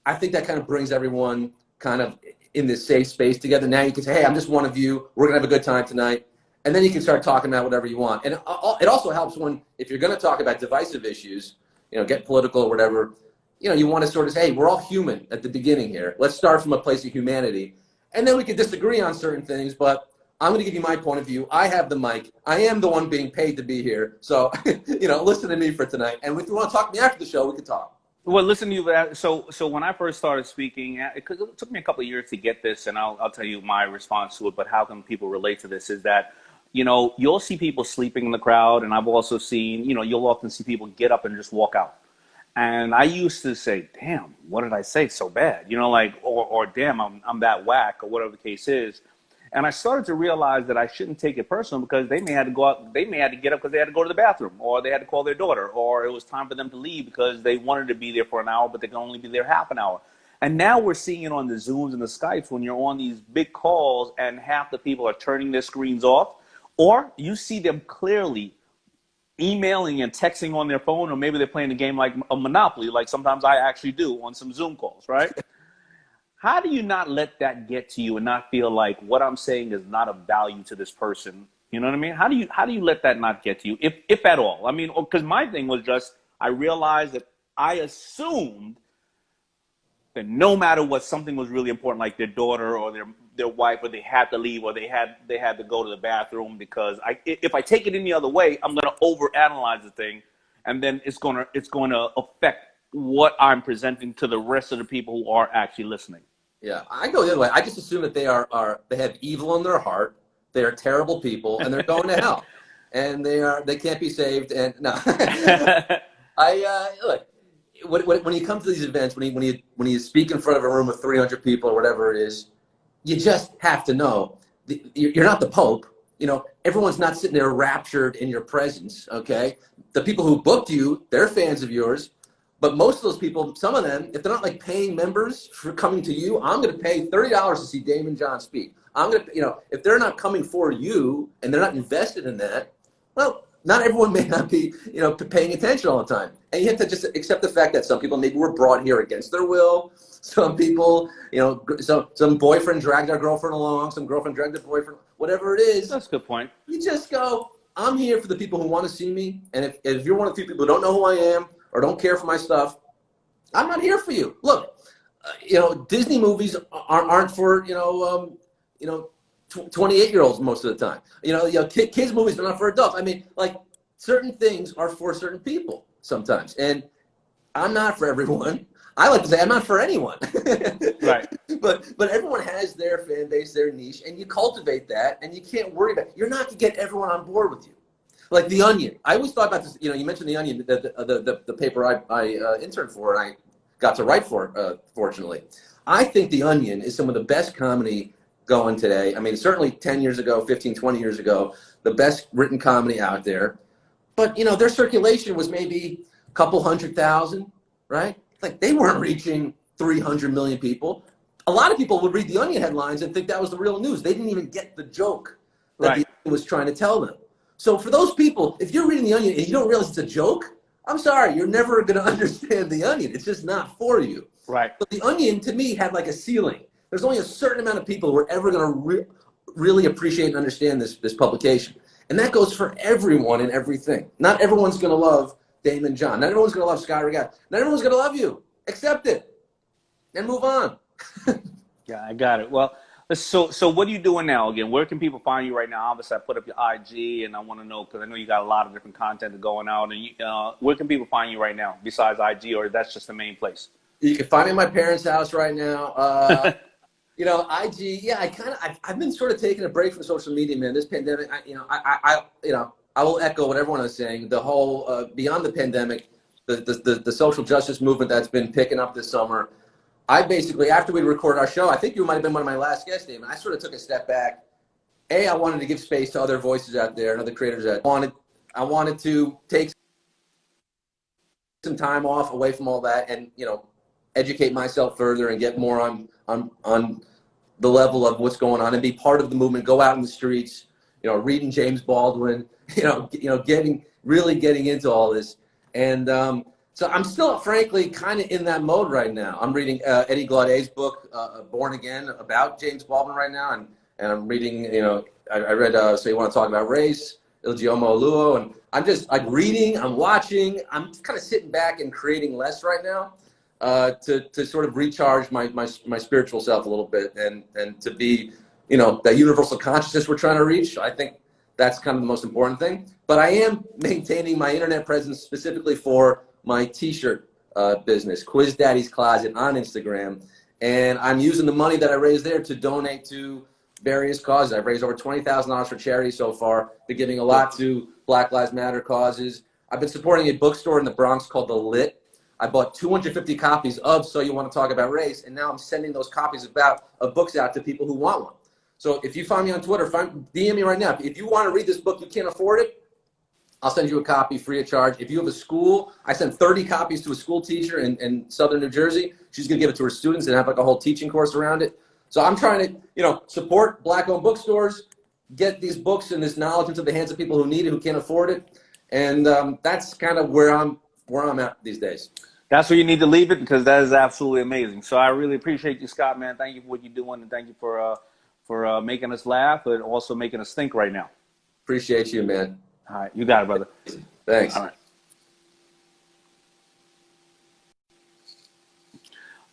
I think that kind of brings everyone kind of in this safe space together. Now you can say, hey, I'm just one of you. We're going to have a good time tonight. And then you can start talking about whatever you want. And it also helps if you're going to talk about divisive issues, you know, get political or whatever, you know, you want to sort of say, hey, we're all human at the beginning here. Let's start from a place of humanity. And then we can disagree on certain things, but I'm going to give you my point of view. I have the mic. I am the one being paid to be here. So, you know, listen to me for tonight. And if you want to talk to me after the show, we can talk. Well, listen to you. So when I first started speaking, because it took me a couple of years to get this, and I'll tell you my response to it, but how can people relate to this is that, you know, you'll see people sleeping in the crowd, and I've also seen, you know, you'll often see people get up and just walk out. And I used to say, damn, what did I say so bad? You know, like, or damn, I'm that whack, or whatever the case is. And I started to realize that I shouldn't take it personal because they may have to go out, they may have to get up because they had to go to the bathroom, or they had to call their daughter, or it was time for them to leave because they wanted to be there for an hour, but they can only be there half an hour. And now we're seeing it on the Zooms and the Skypes when you're on these big calls and half the people are turning their screens off, or you see them clearly emailing and texting on their phone, or maybe they're playing a game like a Monopoly, like sometimes I actually do on some Zoom calls, right? How do you not let that get to you and not feel like what I'm saying is not of value to this person? You know what I mean? How do you let that not get to you, if at all? I mean, because my thing was just, I realized that I assumed that no matter what, something was really important, like their daughter or their wife, or they had to leave, or they had to go to the bathroom, because if I take it any other way, I'm going to overanalyze the thing, and then it's going to affect what I'm presenting to the rest of the people who are actually listening. Yeah, I go the other way. I just assume that they have evil in their heart. They are terrible people, and they're going to hell, and they can't be saved. And no, look. When you come to these events, when you speak in front of a room of 300 people or whatever it is, you just have to know you're not the Pope. You know, everyone's not sitting there raptured in your presence. Okay, the people who booked you, they're fans of yours. But most of those people, some of them, if they're not like paying members for coming to you, I'm going to pay $30 to see Daymond John speak. I'm going to, if they're not coming for you and they're not invested in that, well, not everyone may not be, paying attention all the time. And you have to just accept the fact that some people maybe were brought here against their will. Some people, some boyfriend dragged their girlfriend along, some girlfriend dragged their boyfriend, whatever it is. That's a good point. You just go, I'm here for the people who want to see me. And if you're one of the people who don't know who I am, or don't care for my stuff, I'm not here for you. Look, Disney movies aren't for 28-year-olds most of the time. Kids movies are not for adults. I mean, like, certain things are for certain people sometimes, and I'm not for everyone. I like to say I'm not for anyone. Right. But everyone has their fan base, their niche, and you cultivate that, and you can't worry about it. You're not going to get everyone on board with you. Like The Onion. I always thought about this. You mentioned The Onion, the paper I interned for, and I got to write for, fortunately. I think The Onion is some of the best comedy going today. I mean, certainly 10 years ago, 15, 20 years ago, the best written comedy out there. But, their circulation was maybe a couple 100,000, right? Like, they weren't reaching 300 million people. A lot of people would read The Onion headlines and think that was the real news. They didn't even get the joke that The Onion was trying to tell them. So for those people, if you're reading The Onion and you don't realize it's a joke, I'm sorry, you're never going to understand The Onion. It's just not for you. Right. But The Onion, to me, had like a ceiling. There's only a certain amount of people who are ever going to really appreciate and understand this publication. And that goes for everyone and everything. Not everyone's going to love Daymond John. Not everyone's going to love Scott Regatta. Not everyone's going to love you. Accept it and move on. Yeah, I got it. Well, so what are you doing now again? Where can people find you right now? Obviously, I put up your IG, and I want to know, because I know you got a lot of different content going out. And where can people find you right now besides IG, or that's just the main place? You can find me at my parents' house right now. IG. Yeah, I've been sort of taking a break from social media, man. This pandemic, I will echo what everyone is saying. The whole beyond the pandemic, the social justice movement that's been picking up this summer. I basically, after we recorded our show, I think you might have been one of my last guests, Damon. I sort of took a step back. I wanted to give space to other voices out there and other creators that I wanted to take some time off away from all that and, educate myself further and get more on the level of what's going on and be part of the movement, go out in the streets, reading James Baldwin, getting into all this. And, so I'm still, frankly, kind of in that mode right now. I'm reading Eddie Glaudet's book, Born Again, about James Baldwin right now, and I'm reading, I read So You Want to Talk About Race, Ilgiomo Oluo, and I'm just like reading, I'm watching, I'm kind of sitting back and creating less right now to sort of recharge my spiritual self a little bit and to be, that universal consciousness we're trying to reach. I think that's kind of the most important thing. But I am maintaining my internet presence specifically for my t-shirt business, Quiz Daddy's Closet on Instagram. And I'm using the money that I raised there to donate to various causes. I've raised over $20,000 for charity so far. Been giving a lot to Black Lives Matter causes. I've been supporting a bookstore in the Bronx called The Lit. I bought 250 copies of So You Want to Talk About Race, and now I'm sending those copies of books out to people who want one. So if you find me on Twitter, DM me right now. If you want to read this book, you can't afford it, I'll send you a copy free of charge. If you have a school, I send 30 copies to a school teacher in Southern New Jersey. She's going to give it to her students and have like a whole teaching course around it. So I'm trying to, you know, support Black-owned bookstores, get these books and this knowledge into the hands of people who need it, who can't afford it. And that's kind of where I'm at these days. That's where you need to leave it, because that is absolutely amazing. So I really appreciate you, Scott, man. Thank you for what you're doing, and thank you for making us laugh, but also making us think right now. Appreciate you, man. All right, you got it, brother. Thanks.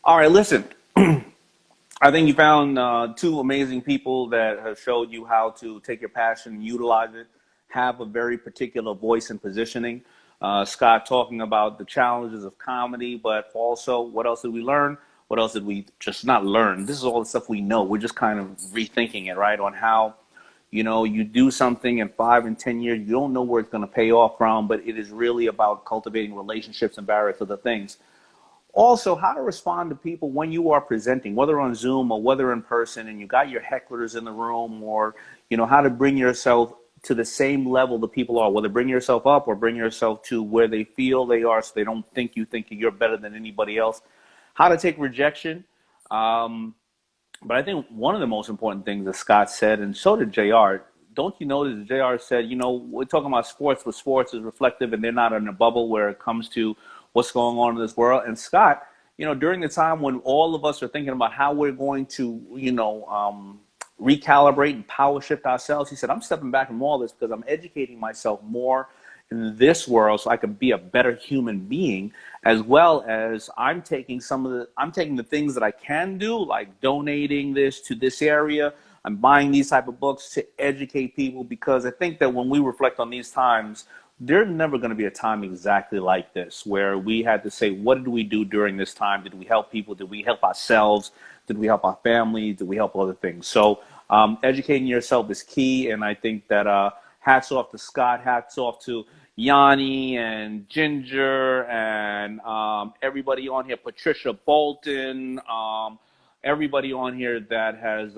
All right, listen. I think you found two amazing people that have showed you how to take your passion and utilize it, have a very particular voice and positioning. Scott talking about the challenges of comedy, but also what else did we learn? What else did we just not learn? This is all the stuff we know. We're just kind of rethinking it, right? On how, you know, you do something in 5 and 10 years, you don't know where it's going to pay off from, but it is really about cultivating relationships and various other things. Also, how to respond to people when you are presenting, whether on Zoom or whether in person, and you got your hecklers in the room, or, you know, how to bring yourself to the same level the people are, whether bring yourself up or bring yourself to where they feel they are, so they don't think you're better than anybody else. How to take rejection. But I think one of the most important things that Scott said, and so did JR, don't you notice JR said, you know, we're talking about sports, but sports is reflective and they're not in a bubble where it comes to what's going on in this world. And Scott, you know, during the time when all of us are thinking about how we're going to, you know, recalibrate and power shift ourselves, he said, I'm stepping back from all this because I'm educating myself more in this world so I can be a better human being, as well as I'm taking the things that I can do, like donating this to this area. I'm buying these type of books to educate people, because I think that when we reflect on these times, there's never going to be a time exactly like this where we had to say, what did we do during this time? Did we help people? Did we help ourselves? Did we help our families? Did we help other things? So educating yourself is key. And I think that hats off to Scott, hats off to Yanni and Ginger and everybody on here, Patricia Bolton, everybody on here that has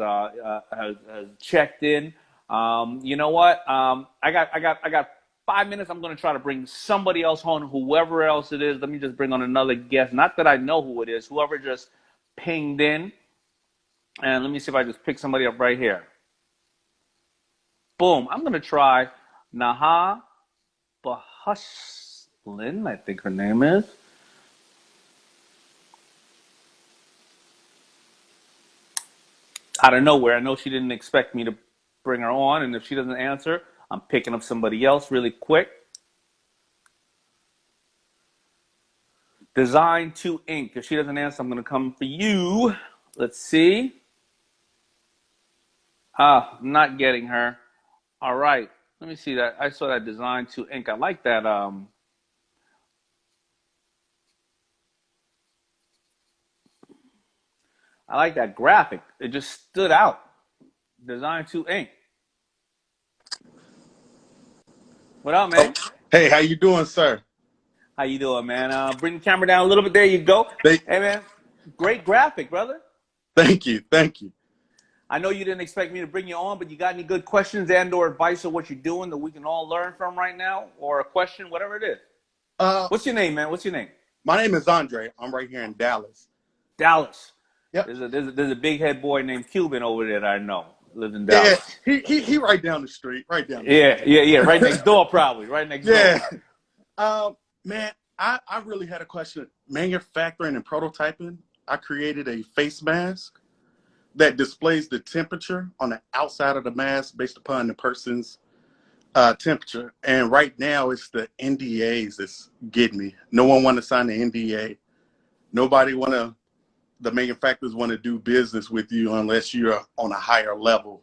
checked in. You know what? I got 5 minutes. I'm going to try to bring somebody else on, whoever else it is. Let me just bring on another guest. Not that I know who it is, whoever just pinged in. And let me see if I just pick somebody up right here. Boom. I'm going to try Naha Bahuslin, I think her name is. Out of nowhere. I know she didn't expect me to bring her on, and if she doesn't answer, I'm picking up somebody else really quick. Design to Ink. If she doesn't answer, I'm going to come for you. Let's see. I'm not getting her. All right. Let me see that. I saw that Design to Ink. I like that. I like that graphic. It just stood out. Design to Ink. What up, man? Hey, how you doing, sir? How you doing, man? Bring the camera down a little bit. There you go. Hey, man. Great graphic, brother. Thank you. Thank you. I know you didn't expect me to bring you on, but you got any good questions and or advice of what you're doing that we can all learn from right now, or a question, whatever it is? What's your name, man? What's your name? My name is Andre. I'm right here in Dallas. Dallas. Yep. There's a big head boy named Cuban over there that I know. Lives in Dallas. Yeah, he right down the street. Right down the street. Yeah. Right next door, probably. Right next door. Yeah. Man, I really had a question. Manufacturing and prototyping, I created a face mask that displays the temperature on the outside of the mask based upon the person's temperature. And right now, it's the NDAs that's getting me. No one want to sign the NDA. The manufacturers want to do business with you unless you're on a higher level.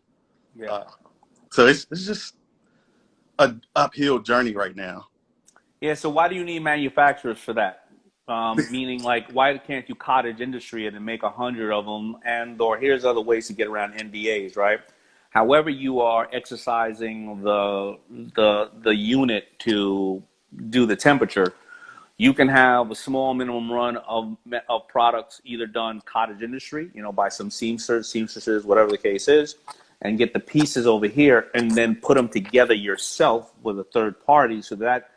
Yeah. So it's just an uphill journey right now. Yeah. So why do you need manufacturers for that? Meaning, like, why can't you cottage industry it and make 100 of them? Or here's other ways to get around NDAs, right? However you are exercising the unit to do the temperature, you can have a small minimum run of products either done cottage industry, you know, by some seamstresses, whatever the case is. and get the pieces over here and then put them together yourself with a third party, so that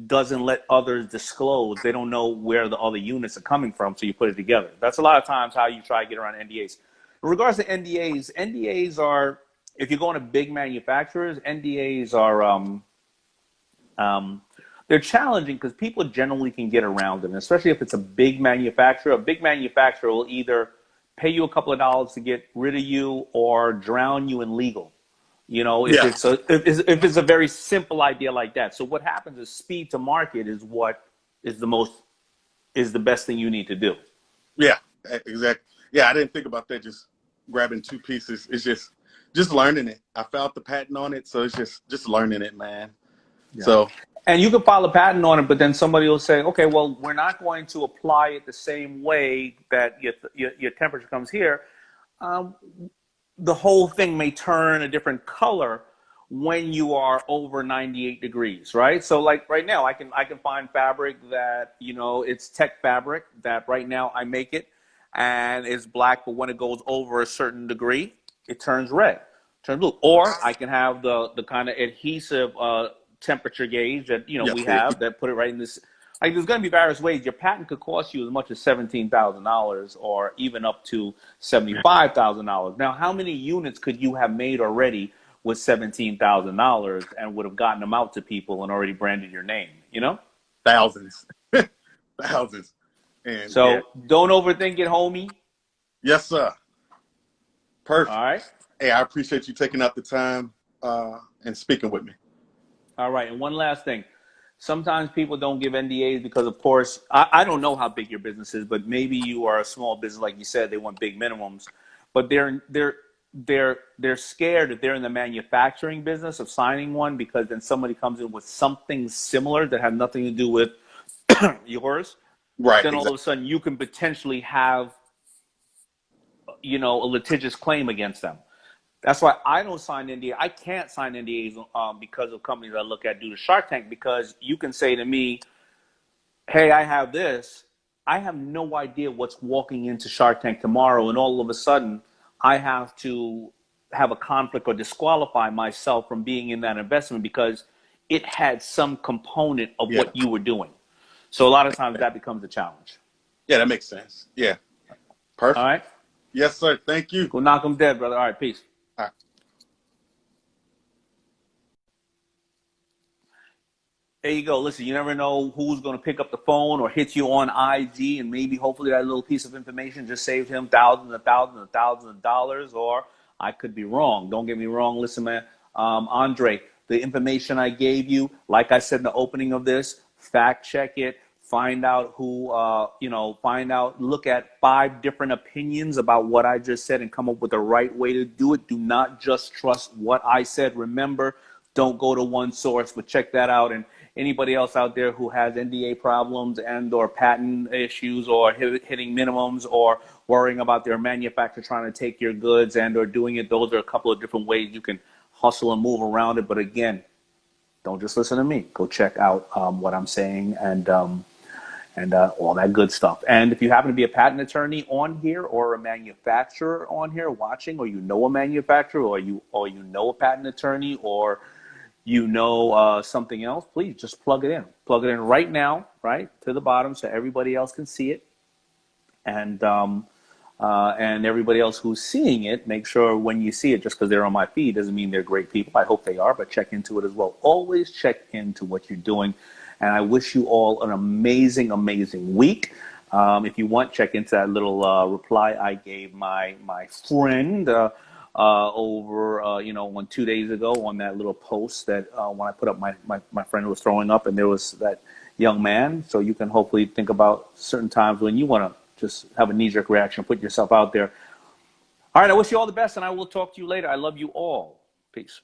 doesn't let others disclose. They don't know where the other units are coming from, so you put it together. That's a lot of times how you try to get around NDAs. In regards to NDAs are, if you're going to big manufacturers, NDAs are they're challenging because people generally can get around them, especially if it's a big manufacturer. A big manufacturer will either pay you a couple of dollars to get rid of you or drown you in legal. You know, if it's a very simple idea like that. So what happens is speed to market is what is the best thing you need to do. Yeah, exactly. Yeah, I didn't think about that. Just grabbing two pieces. It's just learning it. I found the patent on it, so it's just learning it, man. Yeah. So. And you can file a patent on it, but then somebody will say, okay, well, we're not going to apply it the same way that your temperature comes here. The whole thing may turn a different color when you are over 98 degrees, right? So like right now, I can find fabric that, you know, it's tech fabric that right now I make it and it's black, but when it goes over a certain degree, it turns red, turns blue. Or I can have the kind of adhesive temperature gauge that, you know, we have that put it right in this. Like, there's going to be various ways. Your patent could cost you as much as $17,000 or even up to $75,000. Now, how many units could you have made already with $17,000 and would have gotten them out to people and already branded your name, you know? Thousands. Thousands. And so don't overthink it, homie. Yes, sir. Perfect. All right. Hey, I appreciate you taking out the time and speaking with me. All right. And one last thing. Sometimes people don't give NDAs because, of course, I don't know how big your business is, but maybe you are a small business, like you said, they want big minimums. But they're scared if they're in the manufacturing business of signing one, because then somebody comes in with something similar that has nothing to do with yours. Right. Then all of a sudden you can potentially have, you know, a litigious claim against them. That's why I don't sign NDA. I can't sign NDAs because of companies I look at due to Shark Tank, because you can say to me, hey, I have this. I have no idea what's walking into Shark Tank tomorrow, and all of a sudden I have to have a conflict or disqualify myself from being in that investment because it had some component of what you were doing. So a lot of times that becomes a challenge. Yeah, that makes sense. Yeah. Perfect. All right. Yes, sir. Thank you. Go knock them dead, brother. All right. Peace. All right. There you go. Listen, you never know who's going to pick up the phone or hit you on IG, and maybe hopefully that little piece of information just saved him thousands and thousands and thousands of dollars, or I could be wrong. Don't get me wrong. Listen, man, Andre, the information I gave you, like I said in the opening of this, fact check it, find out who, look at 5 different opinions about what I just said and come up with the right way to do it. Do not just trust what I said. Remember, don't go to one source, but check that out. And anybody else out there who has NDA problems and or patent issues or hitting minimums or worrying about their manufacturer trying to take your goods and or doing it, those are a couple of different ways you can hustle and move around it. But again, don't just listen to me. Go check out what I'm saying and all that good stuff. And if you happen to be a patent attorney on here or a manufacturer on here watching, or you know a manufacturer, or you know a patent attorney, or you know something else, please just plug it in. Plug it in right now, right to the bottom, so everybody else can see it. And everybody else who's seeing it, make sure when you see it, just because they're on my feed doesn't mean they're great people. I hope they are, but check into it as well. Always check into what you're doing. And I wish you all an amazing, amazing week. If you want, check into that little reply I gave my friend over, 2 days ago on that little post that when I put up my friend was throwing up, and there was that young man. So you can hopefully think about certain times when you want to just have a knee-jerk reaction, put yourself out there. All right, I wish you all the best, and I will talk to you later. I love you all. Peace.